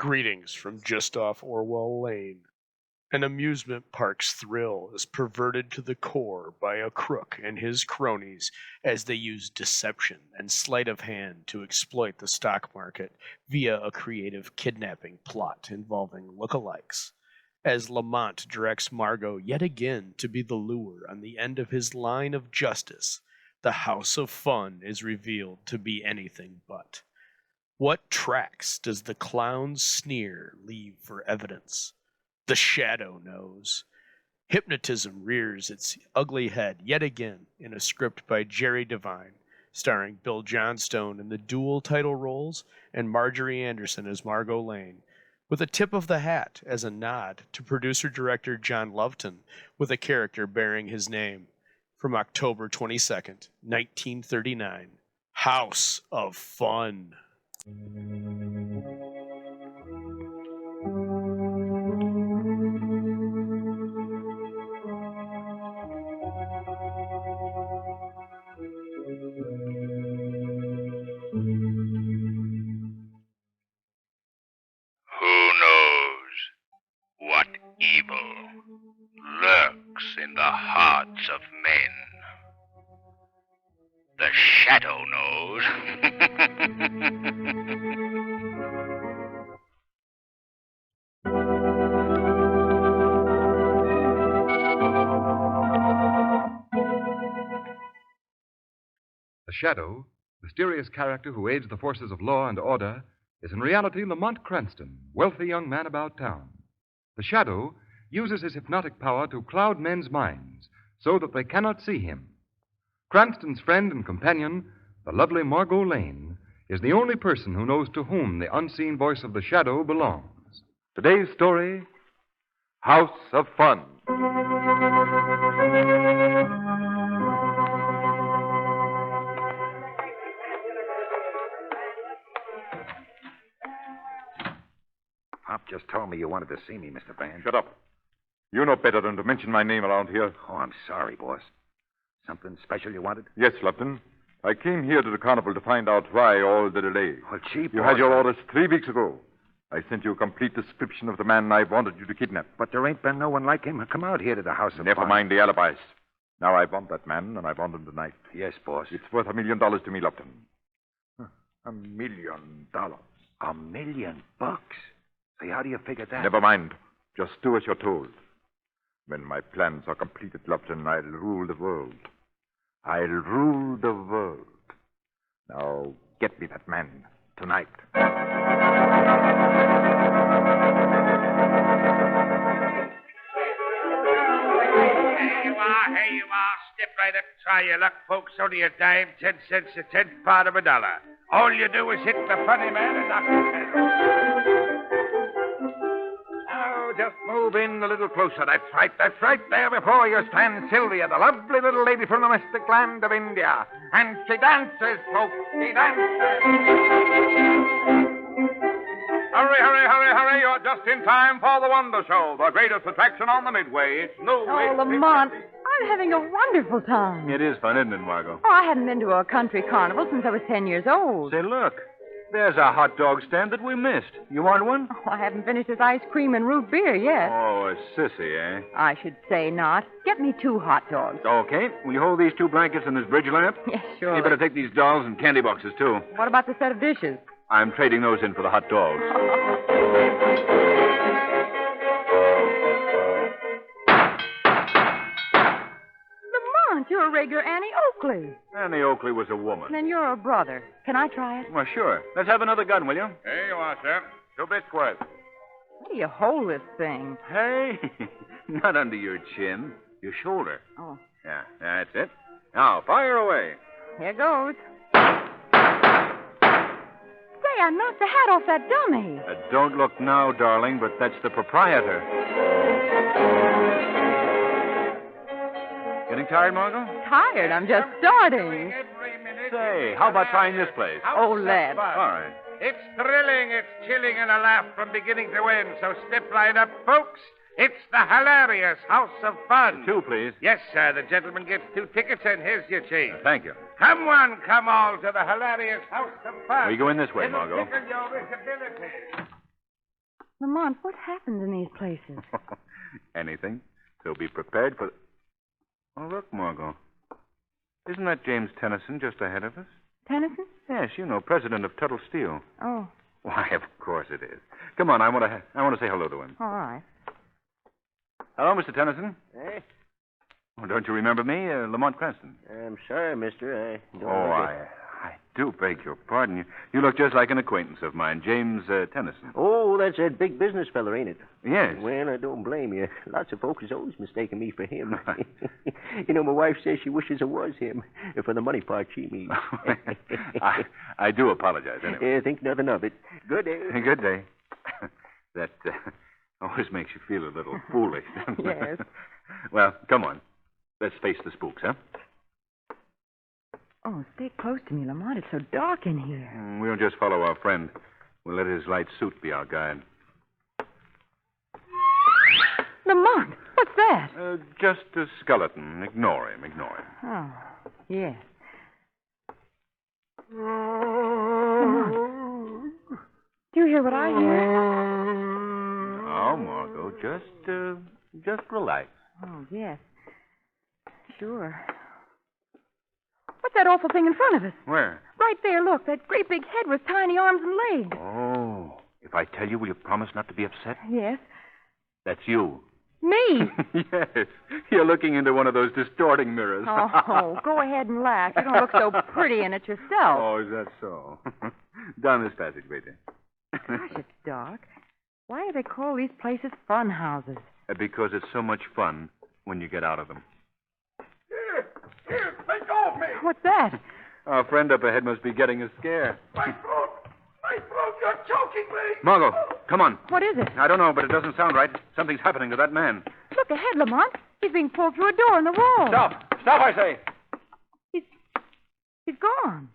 Greetings from just off Orwell Lane. An amusement park's thrill is perverted to the core by a crook and his cronies as they use deception and sleight of hand to exploit the stock market via a creative kidnapping plot involving lookalikes. As Lamont directs Margot yet again to be the lure on the end of his line of justice, the House of Fun is revealed to be anything but. What tracks does the clown's sneer leave for evidence? The shadow knows. Hypnotism rears its ugly head yet again in a script by Jerry Devine, starring Bill Johnstone in the dual title roles and Marjorie Anderson as Margot Lane, with a tip of the hat as a nod to producer-director John Loveton with a character bearing his name. From October 22nd, 1939, House of Fun. What evil lurks in the hearts of men? The shadow knows. The Shadow, mysterious character who aids the forces of law and order, is in reality Lamont Cranston, wealthy young man about town. The Shadow uses his hypnotic power to cloud men's minds so that they cannot see him. Cranston's friend and companion, the lovely Margot Lane, is the only person who knows to whom the unseen voice of the Shadow belongs. Today's story, House of Fun. Pop just told me you wanted to see me, Mr. Van. Shut up. You know better than to mention my name around here. Oh, I'm sorry, boss. Something special you wanted? Yes, Lupton. I came here to the carnival to find out why all the delay. Well, gee, You boss, had your orders 3 weeks ago. I sent you a complete description of the man I wanted you to kidnap. But there ain't been no one like him. Come out here to the House of Never Fun. mind the alibis. Now I want that man, and I want him tonight. Yes, boss. It's worth $1 million to me, Lupton. $1 million. $1 million? Say, how do you figure that? Never mind. Just do as you're told. When my plans are completed, Lupton, I'll rule the world. I'll rule the world. Now, get me that man tonight. Here you are. Step right up and try your luck, folks. Only a dime, 10 cents, a tenth part of a dollar. All you do is hit the funny man and knock his head off. Now, just move in a little closer. That's right. There before you stands Sylvia, the lovely little lady from the mystic land of India. And she dances, folks. She dances. Hurry. You're just in time for the Wonder Show, the greatest attraction on the Midway. It's new. Oh, Lamont, I'm having a wonderful time. It is fun, isn't it, Margot? Oh, I hadn't been to a country carnival since I was 10 years old. Say, look. There's a hot dog stand that we missed. You want one? Oh, I haven't finished this ice cream and root beer yet. Oh, a sissy, eh? I should say not. Get me 2 hot dogs. Okay. Will you hold these 2 blankets and this bridge lamp? Yes, sure. You better take these dolls and candy boxes, too. What about the set of dishes? I'm trading those in for the hot dogs. Lamont, you're a regular Annie Oakley. Annie Oakley was a woman. Then you're a brother. Can I try it? Well, sure. Let's have another gun, will you? Here you are, sir. 2 bits worth. How do you hold this thing? Hey, not under your chin. Your shoulder. Oh, Yeah, that's it. Now, fire away. here goes. Say, I knocked the hat off that dummy. Don't look now, darling, but that's the proprietor. Getting tired, Margot? Tired. I'm just starting. Say, how about trying this place? Oh, let's. All right. It's thrilling, it's chilling, and a laugh from beginning to end. So step right up, folks. It's the hilarious House of Fun. 2, please. Yes, sir. The gentleman gets 2 tickets, and here's your change. Thank you. Come all to the hilarious House of Fun. We go in this way, It'll Margot. tickle your visibility. Lamont, what happens in these places? Anything. So be prepared for... Oh, look, Margot. Isn't that James Tennyson just ahead of us? Tennyson? Yes, you know, president of Tuttle Steel. Oh, Why, of course it is. Come on, I want to say hello to him. all right. Hello, Mr. Tennyson. Eh? Oh, don't you remember me, Lamont Cranston? I'm sorry, mister. I don't Oh, remember. I do beg your pardon. You look just like an acquaintance of mine, James Tennyson. Oh, that's that big business fella, ain't it? Yes. Well, I don't blame you. Lots of folks is always mistaking me for him. You know, my wife says she wishes it was him for the money part she means. I do apologize, anyway. Think nothing of it. Good day. Good day. That always makes you feel a little foolish, doesn't it? Yes. Well, come on. Let's face the spooks, huh? Oh, stay close to me, Lamont. It's so dark in here. We'll just follow our friend. We'll let his light suit be our guide. Lamont, what's that? Just a skeleton. Ignore him. Oh, yes. Lamont, do you hear what I hear? Oh, Margot, just relax. Oh, yes. Sure. What's that awful thing in front of us? Where? Right there, look. That great big head with tiny arms and legs. Oh, if I tell you, will you promise not to be upset? Yes. That's you. Me? Yes. You're looking into one of those distorting mirrors. Oh, go ahead and laugh. You don't look so pretty in it yourself. Oh, is that so? Down this passage, waiter. Gosh, it's dark. Why do they call these places fun houses? Because it's so much fun when you get out of them. Here, let go of me. What's that? Our friend up ahead must be getting a scare. My throat, you're choking me. Margot, come on. What is it? I don't know, but it doesn't sound right. Something's happening to that man. Look ahead, Lamont. He's being pulled through a door in the wall. Stop, I say. He's gone.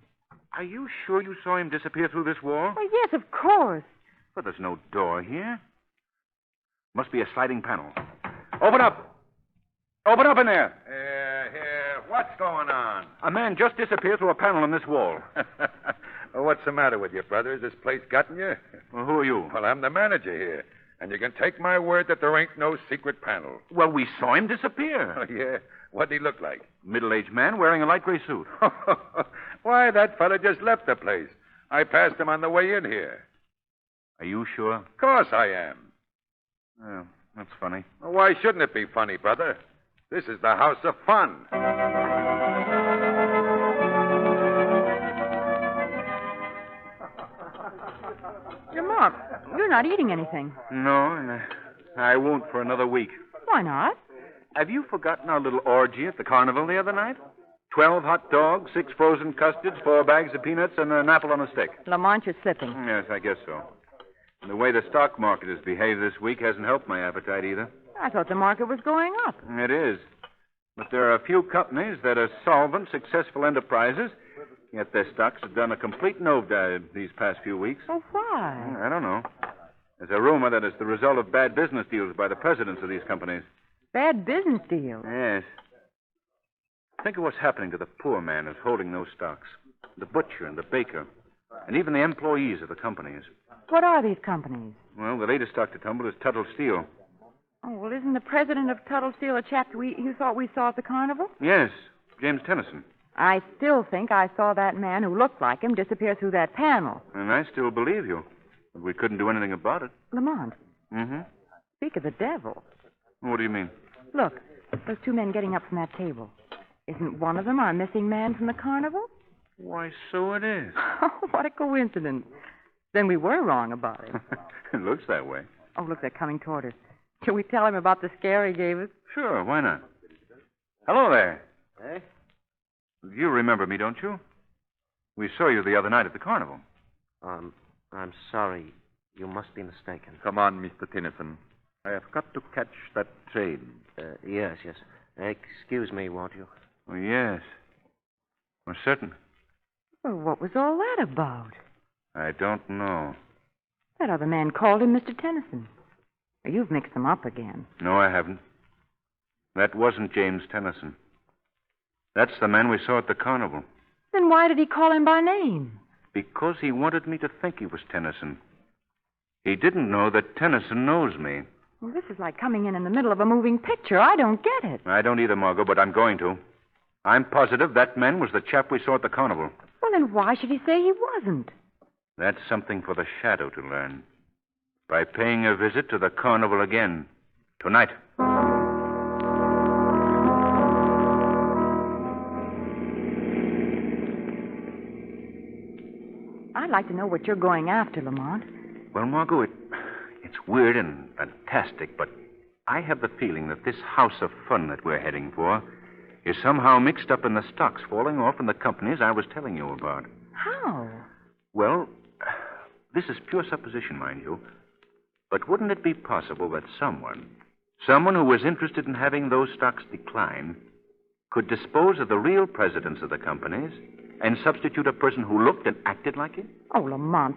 Are you sure you saw him disappear through this wall? Well, yes, of course. But there's no door here. Must be a sliding panel. Open up. Open up in there. Here. What's going on? A man just disappeared through a panel in this wall. Well, what's the matter with you, brother? Has this place gotten you? Well, who are you? Well, I'm the manager here. And you can take my word that there ain't no secret panel. Well, we saw him Oh, disappear. yeah? What'd he look like? Middle-aged man wearing a light gray suit. Why, that fella just left the place. I passed him on the way in here. Are you sure? Of course I am. Oh, that's funny. Well, why shouldn't it be funny, brother? This is the house of fun. Lamont, you're not eating anything. No, I won't for another week. Why not? Have you forgotten our little orgy at the carnival the other night? 12 hot dogs, 6 frozen custards, 4 bags of peanuts, and an apple on a stick. Lamont, you're slipping. Yes, I guess so. And the way the stock market has behaved this week hasn't helped my appetite either. I thought the market was going up. It is. But there are a few companies that are solvent, successful enterprises, yet their stocks have done a complete nosedive these past few weeks. Oh, why? I don't know. There's a rumor that it's the result of bad business deals by the presidents of these companies. Bad business deal. Yes. Think of what's happening to the poor man who's holding those stocks. The butcher and the baker. And even the employees of the companies. What are these companies? Well, the latest stock to tumble is Tuttle Steel. Oh, well, isn't the president of Tuttle Steel a chap you thought we saw at the carnival? Yes, James Tennyson. I still think I saw that man who looked like him disappear through that panel. And I still believe you. But we couldn't do anything about it. Lamont, Mm-hmm. speak of the devil. What do you mean? Look, those 2 men getting up from that table. Isn't one of them our missing man from the carnival? Why, so it is. Oh, what a coincidence. Then we were wrong about it. It looks that way. Oh, look, they're coming toward us. Shall we tell him about the scare he gave us? Sure, why not? Hello there. Eh? You remember me, don't you? We saw you the other night at the carnival. I'm sorry. You must be mistaken. Come on, Mr. Tennyson. I have got to catch that train. Yes. Excuse me, won't you? Oh, yes. Well, certain. Well, what was all that about? I don't know. That other man called him Mr. Tennyson. You've mixed them up again. No, I haven't. That wasn't James Tennyson. That's the man we saw at the carnival. Then why did he call him by name? Because he wanted me to think he was Tennyson. He didn't know that Tennyson knows me. Well, this is like coming in the middle of a moving picture. I don't get it. I don't either, Margot, but I'm going to. I'm positive that man was the chap we saw at the carnival. Well, then why should he say he wasn't? That's something for the Shadow to learn. By paying a visit to the carnival again. Tonight. I'd like to know what you're going after, Lamont. Well, Margot, it's weird and fantastic, but I have the feeling that this house of fun that we're heading for is somehow mixed up in the stocks falling off in the companies I was telling you about. How? Well, this is pure supposition, mind you. But wouldn't it be possible that someone who was interested in having those stocks decline, could dispose of the real presidents of the companies and substitute a person who looked and acted like him? Oh, Lamont,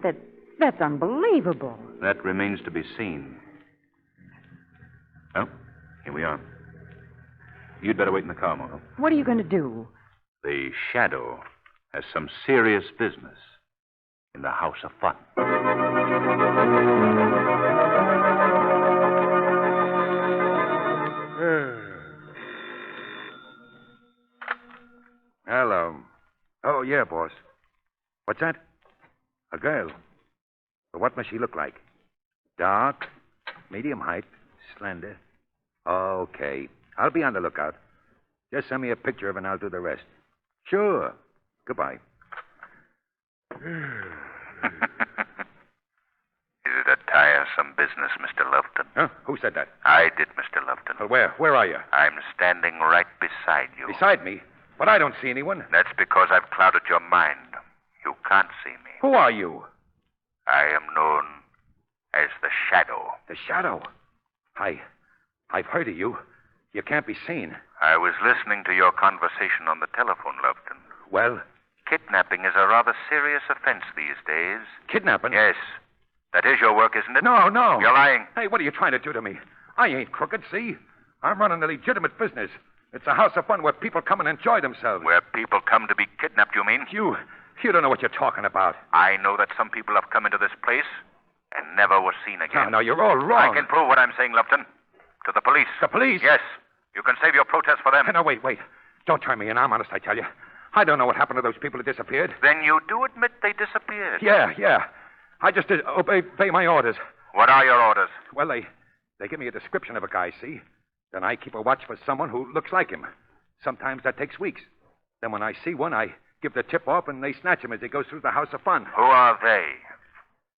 that's unbelievable. That remains to be seen. Well, here we are. You'd better wait in the car, Margot. What are you going to do? The Shadow has some serious business in the House of Fun. Hello. Oh, yeah, boss. What's that? A girl. Well, what must she look like? Dark, medium height, slender. Okay. I'll be on the lookout. Just send me a picture of her and I'll do the rest. Sure. Goodbye. Is it a tiresome business, Mr. Lufton? Huh? Who said that? I did, Mr. Lufton. Well, where? Where are you? I'm standing right beside you. Beside me? But I don't see anyone. That's because I've clouded your mind. You can't see me. Who are you? I am known as the Shadow. The Shadow. I've heard of you. You can't be seen. I was listening to your conversation on the telephone, Lufton. Well? Kidnapping is a rather serious offense these days. Kidnapping? Yes. That is your work, isn't it? No. You're lying. Hey, what are you trying to do to me? I ain't crooked, see? I'm running a legitimate business. It's a house of fun where people come and enjoy themselves. Where people come to be kidnapped, you mean? You don't know what you're talking about. I know that some people have come into this place and never were seen again. No, you're all wrong. I can prove what I'm saying, Lupton. To the police. The police? Yes. You can save your protest for them. No, wait. Don't turn me in. I'm honest, I tell you. I don't know what happened to those people that disappeared. Then you do admit they disappeared. Yeah. I just obey my orders. What are your orders? Well, they give me a description of a guy, see? Then I keep a watch for someone who looks like him. Sometimes that takes weeks. Then when I see one, I give the tip off and they snatch him as he goes through the house of fun. Who are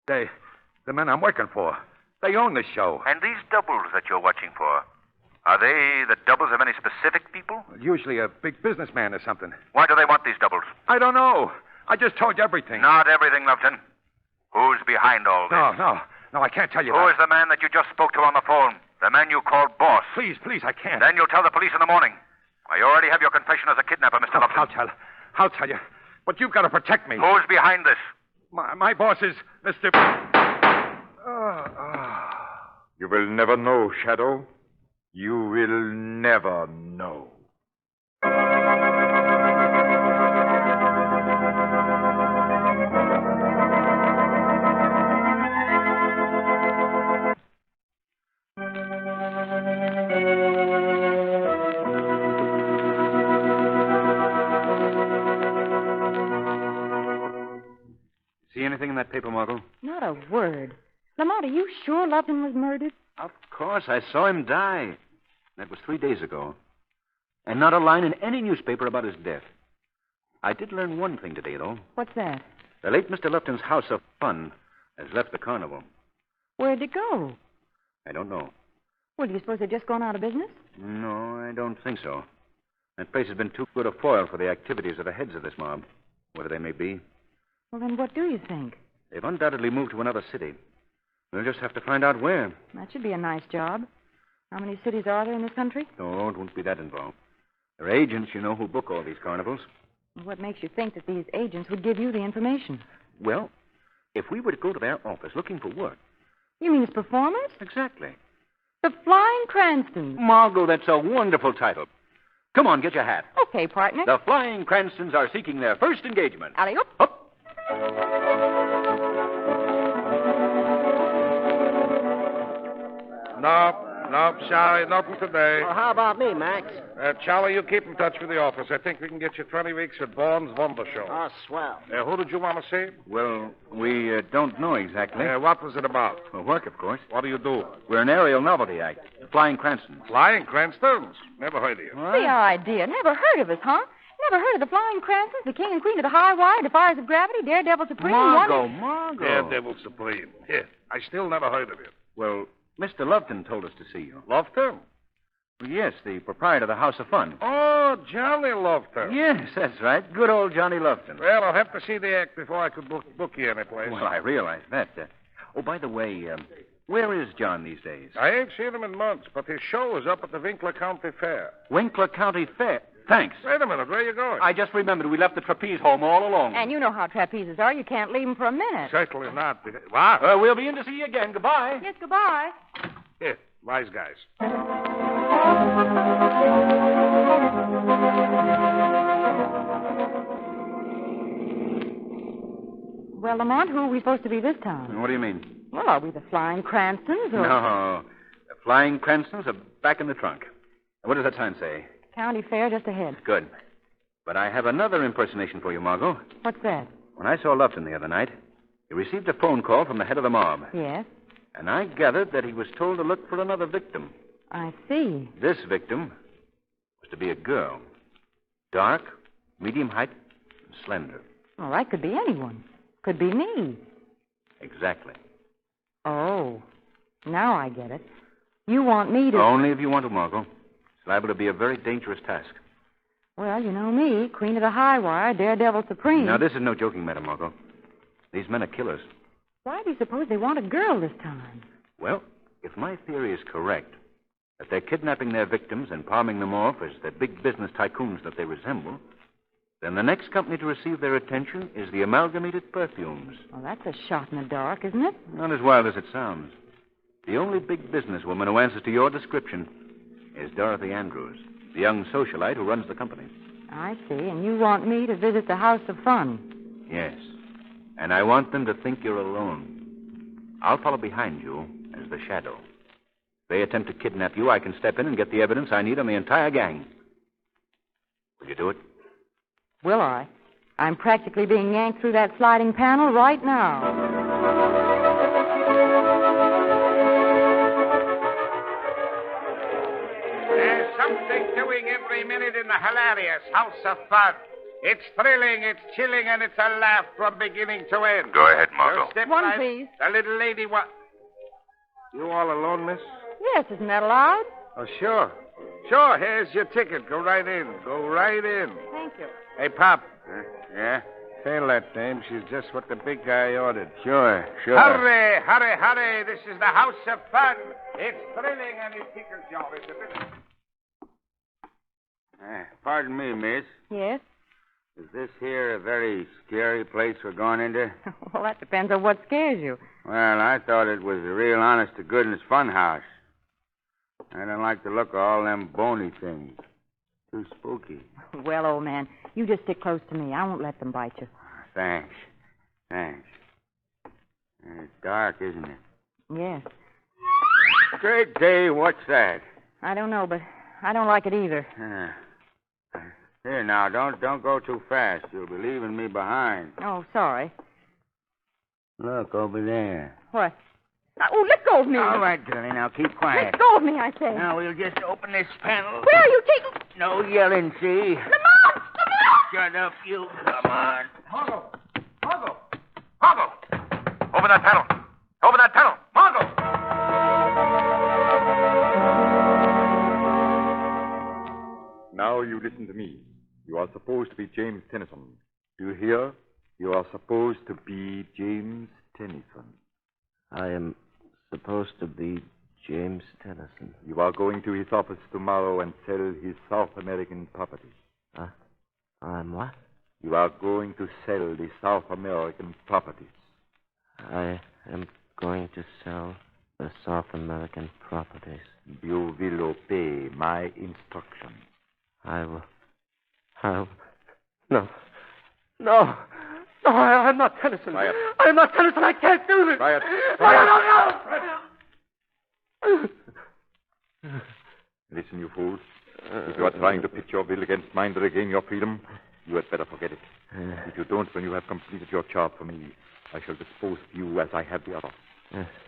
they? The men I'm working for. They own this show. And these doubles that you're watching for, are they the doubles of any specific people? Usually a big businessman or something. Why do they want these doubles? I don't know. I just told you everything. Not everything, Lupton. Who's behind all this? No, I can't tell you Who that. is the man that you just spoke to on the phone? The man you called boss? Please, I can't. Then you'll tell the police in the morning. I already have your confession as a kidnapper, Mr. Lupton. I'll tell you. But you've got to protect me. Who's behind this? My boss is Mr. You will never know, Shadow. You will never know. See anything in that paper, Margot? Not a word. Lamont, are you sure Lupton was murdered? Of course. I saw him die. That was 3 days ago. And not a line in any newspaper about his death. I did learn one thing today, though. What's that? The late Mr. Lupton's house of fun has left the carnival. Where'd it go? I don't know. Well, do you suppose they've just gone out of business? No, I don't think so. That place has been too good a foil for the activities of the heads of this mob, whatever they may be. Well, then what do you think? They've undoubtedly moved to another city. We'll just have to find out where. That should be a nice job. How many cities are there in this country? No, it won't be that involved. There are agents, you know, who book all these carnivals. What makes you think that these agents would give you the information? Well, if we were to go to their office looking for work. You mean as performers? Exactly. The Flying Cranston. Margot, that's a wonderful title. Come on, get your hat. Okay, partner. The Flying Cranstons are seeking their first engagement. Alley-oop. Up. Nope, sorry, nothing today. Well, how about me, Max? Charlie, you keep in touch with the office. I think we can get you 20 weeks at Vaughn's Wonder Show. Oh, swell. Who did you want to see? Well, we don't know exactly. What was it about? Well, work, of course. What do you do? We're an aerial novelty act. Flying Cranston. Flying Cranstons? Never heard of you. The idea. Never heard of us, huh? Never heard of the Flying Cranstons, the king and queen of the high wire, defiers of gravity, daredevil supreme, Margot. Daredevil Supreme. Yeah, I still never heard of you. Well, Mr. Loveton told us to see you. Loved him? Yes, the proprietor of the House of Fun. Oh, Johnny loved him. Yes, that's right. Good old Johnny Loveton. Well, I'll have to see the act before I could book you any place. Well, I realize that. Oh, by the way, where is John these days? I ain't seen him in months, but his show is up at the Winkler County Fair. Winkler County Fair. Thanks. Wait a minute, where are you going? I just remembered we left the trapeze home all alone. And you know how trapezes are. You can't leave them for a minute. Certainly not. What? We'll be in to see you again. Goodbye. Yes, goodbye. Here, wise guys. Well, Lamont, who are we supposed to be this time? What do you mean? Well, are we the Flying Cranstons or... No. The Flying Cranstons are back in the trunk. What does that sign say? County Fair just ahead. Good. But I have another impersonation for you, Margot. What's that? When I saw Lupton the other night, he received a phone call from the head of the mob. Yes, And I gathered that he was told to look for another victim. I see. This victim was to be a girl. Dark, medium height, and slender. Well, that could be anyone. Could be me. Exactly. Oh, now I get it. You want me to... Only if you want to, Margot. It's liable to be a very dangerous task. Well, you know me, queen of the high wire, daredevil supreme. Now, this is no joking matter, Margot. These men are killers. Why do you suppose they want a girl this time? Well, if my theory is correct, that they're kidnapping their victims and palming them off as the big business tycoons that they resemble, then the next company to receive their attention is the Amalgamated Perfumes. Well, that's a shot in the dark, isn't it? Not as wild as it sounds. The only big businesswoman who answers to your description is Dorothy Andrews, the young socialite who runs the company. I see. And you want me to visit the House of Fun? Yes. And I want them to think you're alone. I'll follow behind you as the shadow. If they attempt to kidnap you, I can step in and get the evidence I need on the entire gang. Will you do it? Will I? I'm practically being yanked through that sliding panel right now. There's something doing every minute in the hilarious House of Fun. It's thrilling, it's chilling, and it's a laugh from beginning to end. Go ahead, Margot. So step One, right- please. The little lady, what? You all alone, miss? Yes, isn't that allowed? Oh, sure. Sure, here's your ticket. Go right in. Go right in. Thank you. Hey, Pop. Yeah? Tell that dame she's just what the big guy ordered. Sure. Hurry, hurry, hurry. This is the House of Fun. It's thrilling and it tickles you. It's a bit... Pardon me, miss. Yes? Is this here a very scary place we're going into? Well, that depends on what scares you. Well, I thought it was a real honest-to-goodness fun house. I don't like the look of all them bony things. Too spooky. Well, old man, you just stick close to me. I won't let them bite you. Thanks. It's dark, isn't it? Yes. Great day, what's that? I don't know, but I don't like it either. Here, now, don't go too fast. You'll be leaving me behind. Oh, sorry. Look, over there. What? Oh, let go of me. All right, Curly, now keep quiet. Let go of me, I say. Now, we'll just open this panel. Where are you taking... No yelling, see? Lamont! Shut up, you. Come on. Margot! Open that panel! Margot! Now you listen to me. You are supposed to be James Tennyson. Do you hear? You are supposed to be James Tennyson. I am supposed to be James Tennyson. You are going to his office tomorrow and sell his South American property. I'm what? You are going to sell the South American properties. I am going to sell the South American properties. You will obey my instructions. I will. No, I'm not Tennyson. I'm not Tennyson. I can't do this. Quiet. No. Listen, you fools. If you are trying to pit your will against mine to regain your freedom, you had better forget it. If you don't, when you have completed your job for me, I shall dispose of you as I have the other.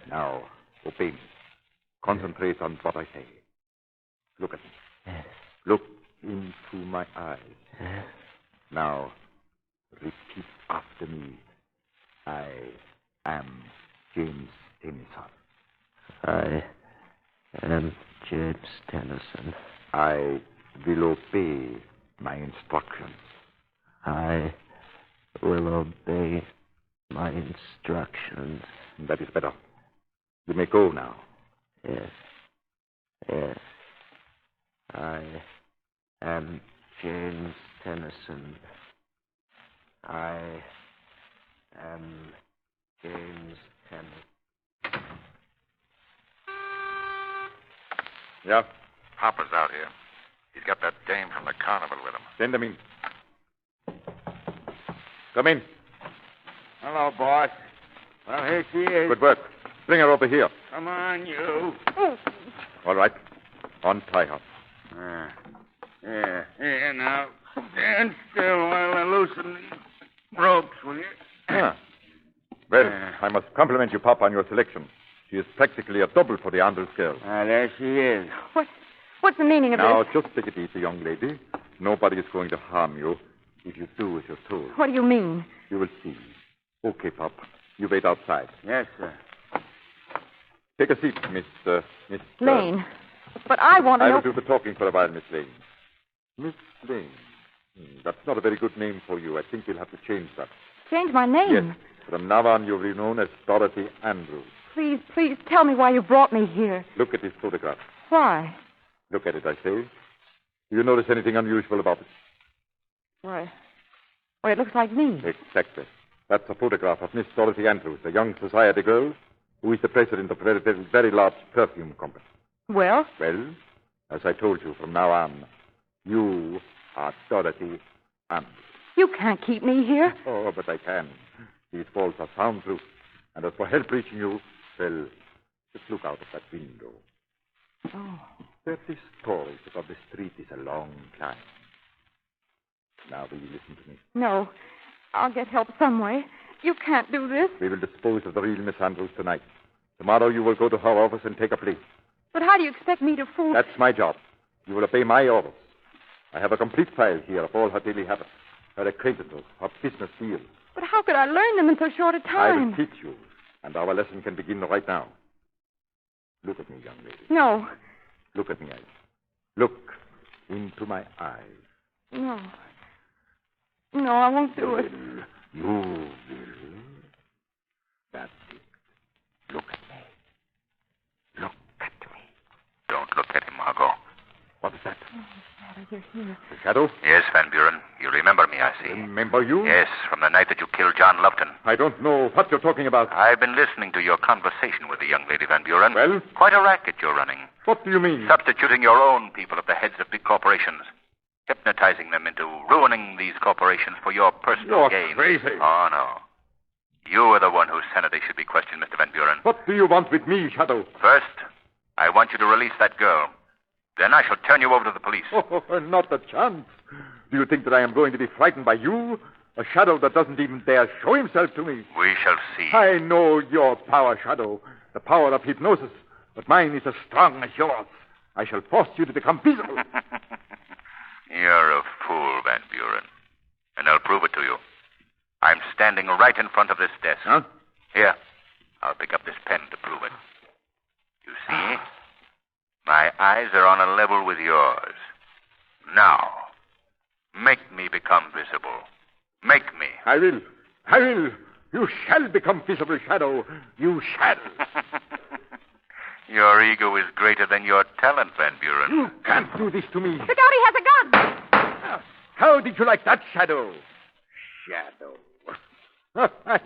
Now, obey me. Concentrate on what I say. Look at me. Look into my eyes. Now, repeat after me. I am James Tennyson. I am James Tennyson. I will obey my instructions. I will obey my instructions. That is better. You may go now. Yes. Yes. I am James Tennyson. I am James Tennyson. Yeah? Papa's out here. He's got that dame from the carnival with him. Send them in. Come in. Hello, boss. Well, here she is. Good work. Bring her over here. Come on, you. All right. Untie her. Yeah. Here now. Stand still while I loosen these ropes, will you? Ah. Well, I must compliment you, Papa, on your selection. She is practically a double for the Aldous girl. There she is. What's the meaning of Now, this? just take it easy, young lady. Nobody is going to harm you if you do as you're told. What do you mean? You will see. Okay, Pop. You wait outside. Yes, sir. Take a seat, Miss Lane. But I want to I know... will do the talking for a while, Miss Lane. Miss Lane. That's not a very good name for you. I think you'll have to change that. Change my name? Yes. From now on, you'll be known as Dorothy Andrews. Please tell me why you brought me here. Look at this photograph. Why? Look at it, I say. Do you notice anything unusual about it? Why, it looks like me. Exactly. That's a photograph of Miss Dorothy Andrews, a young society girl who is the president of a very large perfume company. Well? Well, as I told you, from now on, you are Dorothy Andrews. You can't keep me here. Oh, but I can. These walls are soundproof. And as for help reaching you, well, just look out of that window. Oh. 30 stories above the street is a long climb. Now, will you listen to me? No. I'll get help some way. You can't do this. We will dispose of the real Miss Andrews tonight. Tomorrow you will go to her office and take a plea. But how do you expect me to fool... That's my job. You will obey my orders. I have a complete file here of all her daily habits, her acquaintances, her business deals. But how could I learn them in so short a I time? will teach you, and our lesson can begin right now. Look at me, young lady. No. Look at me, Alice. Look into my eyes. No. No, I won't do it. You will. That's it. Look at me. Look at me. Don't look at him, Margot. What is that? You're here. The shadow? Yes, Van Buren. You remember me, I see. Remember you? Yes, from the night that you killed John Lupton. I don't know what you're talking about. I've been listening to your conversation with the young lady, Van Buren. Well? Quite a racket you're running. What do you mean? Substituting your own people at the heads of big corporations. Hypnotizing them into ruining these corporations for your personal You're gain. crazy. Oh, no. You are the one whose sanity should be questioned, Mr. Van Buren. What do you want with me, Shadow? First, I want you to release that girl. Then I shall turn you over to the police. Oh, not a chance. Do you think that I am going to be frightened by you? A Shadow that doesn't even dare show himself to me. We shall see. I know your power, Shadow. The power of hypnosis. But mine is as strong as yours. I shall force you to become visible. You're a fool, Van Buren. And I'll prove it to you. I'm standing right in front of this desk. Huh? Here. I'll pick up this pen to prove it. You see? My eyes are on a level with yours. Now, make me become visible. Make me. I will. I will. You shall become visible, Shadow. You shall. Your ego is greater than your talent, Van Buren. You can't do this to me. Look out, he has a gun! How did you like that, Shadow? Shadow.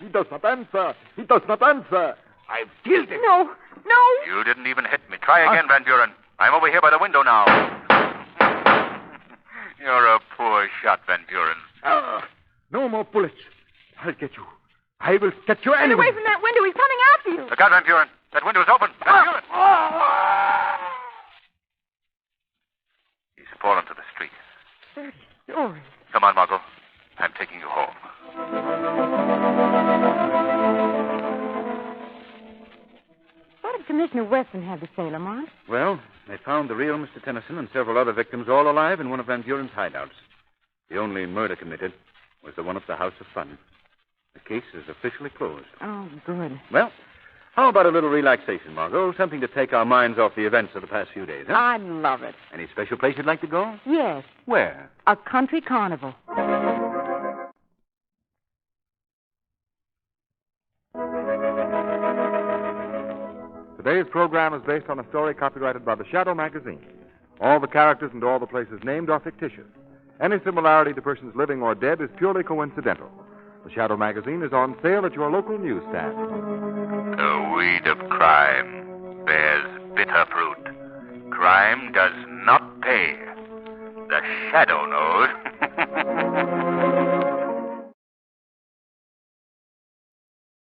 He does not answer. He does not answer. I've killed him. No. You didn't even hit me. Try again, Van Buren. I'm over here by the window now. You're a poor shot, Van Buren. No more bullets. I'll get you. I will get your Get enemy. away from that window. He's coming after you. Look out, Van Buren. That window's open. Van Buren. fallen to the street. 30 stories. Come on, Margot. I'm taking you home. What did Commissioner Weston have to say, Lamont? Well, they found the real Mr. Tennyson and several other victims all alive in one of Van Buren's hideouts. The only murder committed was the one at the House of Fun. The case is officially closed. Oh, good. Well, how about a little relaxation, Margot? Something to take our minds off the events of the past few days, huh? I love it. Any special place you'd like to go? Yes, Where? a country carnival. Today's program is based on a story copyrighted by the Shadow magazine. All the characters and all the places named are fictitious. Any similarity to persons living or dead is purely coincidental. The Shadow magazine is on sale at your local newsstand. The weed of crime bears bitter fruit. Crime does not pay. The Shadow knows.